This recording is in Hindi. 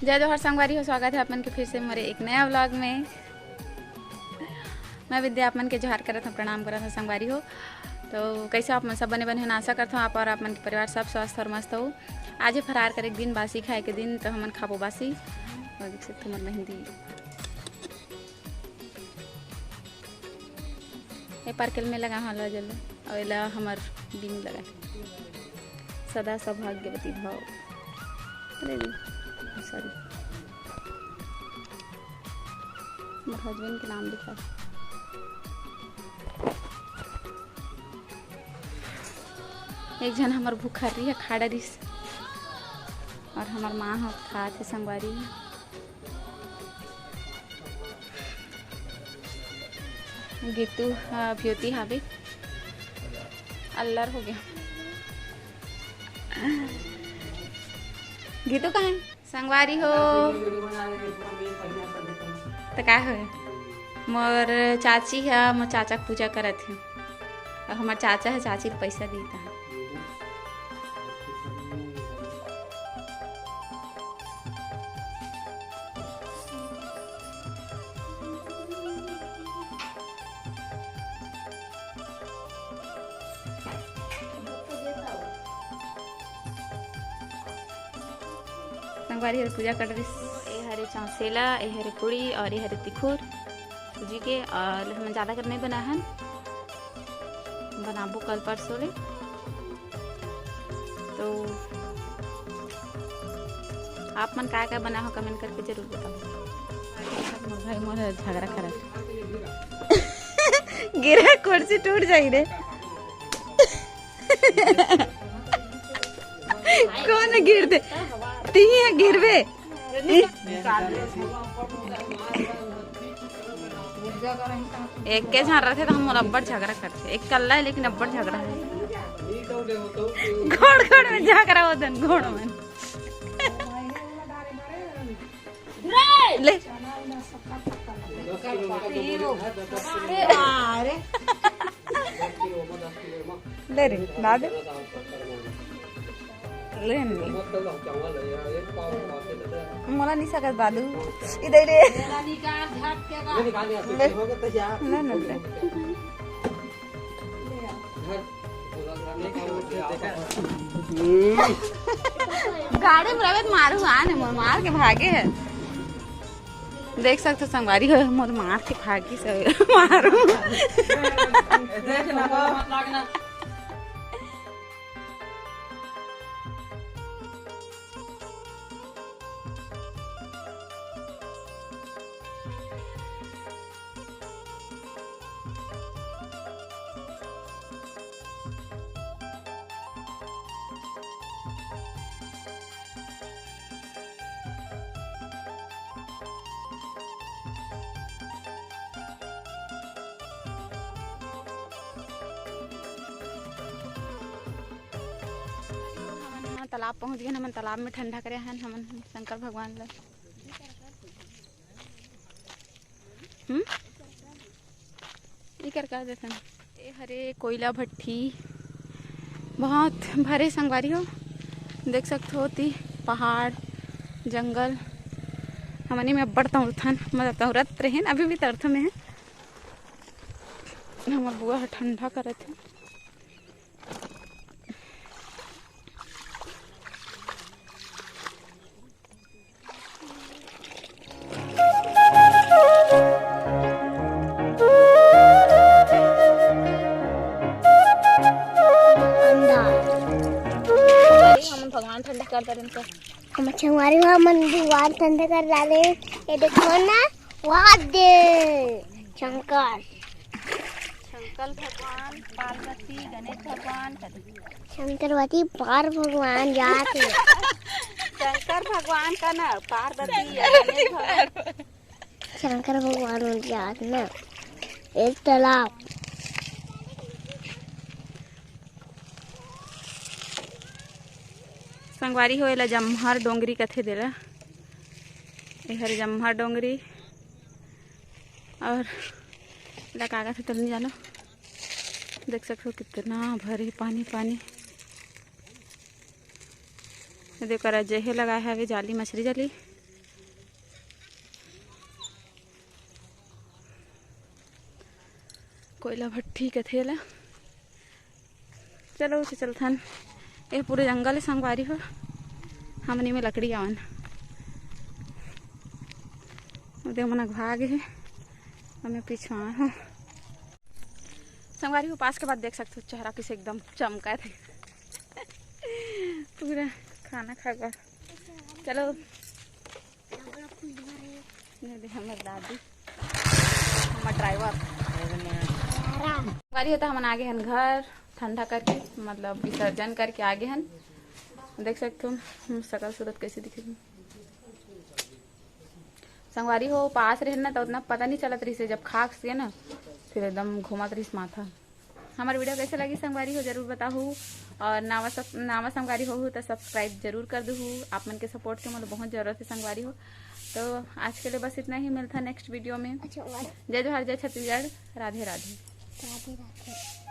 जय जोहर संगवारी हो, स्वागत है अपन के फिर से मेरे एक नया व्लॉग में। मैं विद्या आप मन के जोहार करत हूँ, प्रणाम करत हूँ संगवारी हो। तो कैसे आप मन सब बने बने आशा करता हूँ आप और आप मन के परिवार सब स्वस्थ और मस्त हो। आज ही फरार करे दिन, बासी खाए के दिन, तो हमन खाबो बासी। और देख सकते हमार मेहंदी ए पार्कल में लगा हला जल और एला हमार दिन लगा सदा सौभाग्यवती भाव। अरे सॉरी, मेरे हस्बैंड के नाम लिखा। एक जन हमार भूखा रही है, खाड़ा रिस, और हमार माँ हो खाते संगवारी। गीतू ब्यूटी हावी अल्लर हो गया। गीतू कहाँ है? संगवारी हो तो क्या हो? मोर चाची है, मोर चाचा के पूजा करत है, और हमार चाचा है चाची के पैसा देता है। संगवारी हर पूजा कर रही। ये हरे चौसेला, ये हरे पूड़ी और ये हरे तिखुर सूजी के, और हम ज़्यादा कर नहीं बना है, बनाबो कल परसों ले। तो आप मन क्या बना हो कमेंट करके जरूर बताओ। मोर भाई मोर झगड़ा करा गिरा कुर्सी टूट जाई रे। कौन गिर दे ती है गिरवे। एक के झाड़ रहे थे तो हम अब्बड़ झगड़ा करते। एक कल्ला है लेकिन अब्बड़ झगड़ा है। घोड़ घोड़ में झगड़ा होता है, घोड़ में ले ले रे दादे मला नहीं सकत बालू इधर रे ना ना गाड़ी में रवे मारू आने मोर मार के भागे है। देख सकते संगवारी हो, मोर मार के भागी सब मारू। तालाब पहुंच गए, हमन तालाब में ठंडा करे हैं हमन शंकर भगवान ला। ये कर देते हैं। ये हरे कोयला भट्टी बहुत भरे संगवारी हो, देख सकते हो ती पहाड़ जंगल। हमनी में अब्बड़ तौरथन मतलब तौरत रहे, अभी भी तर्थ में है। हमार बुआ ठंडा करत है। भगवान ठंडा कर दे इनको। हम छुआरी हुआ मन भगवान ठंडा कर डाले। ये देखो ना, वाह दे शंकर शंकर भगवान, पार्वती, गणेश भगवान, शंकरवती पार भगवान जाते। शंकर भगवान का ना पार्वती गणेश भगवान, शंकर भगवान जात ना एक तालाब। संगवारी हो एला जम्हर डोंगरी कथे देला। ये हर जम्हर डोंगरी और एला कागज से नहीं जानो। देख सकते हो कितना भरे पानी पानी। देखो जेहे लगाया है जाली, मछली जाली। कोयला भट्ठी के थेला चलो चलथन। ये पूरे जंगल है संगवारी हो, हमनी में लकड़ी आवन उदे मन भाग है, हमें पिछवा हो संगवारी हो। पास के बाद देख सकते हो चेहरा किसे एकदम चमका थे पूरा खाना खा कर। चलो हमारे दादी हमारे ड्राइवर गाड़ी होता हम आगे हन घर ठंडा करके मतलब विसर्जन करके आगे हन। देख सकते हो शकल सूरत कैसे दिखेगी संगवारी हो। पास रहे ना तो उतना पता नहीं चलत रही से, जब खाक से ना फिर एकदम घुमात रही माथा। हमारी वीडियो कैसे लगी संगवारी हो जरूर बताओ, और नावा संगवारी हो तो सब्सक्राइब जरूर कर दू। आप मन के सपोर्ट के मतलब बहुत जरूरत है संगवारी हो। तो आज के लिए बस इतना ही, मिलता नेक्स्ट वीडियो में। जय जोहार, जय छत्तीसगढ़, राधे राधे। राधे राधे।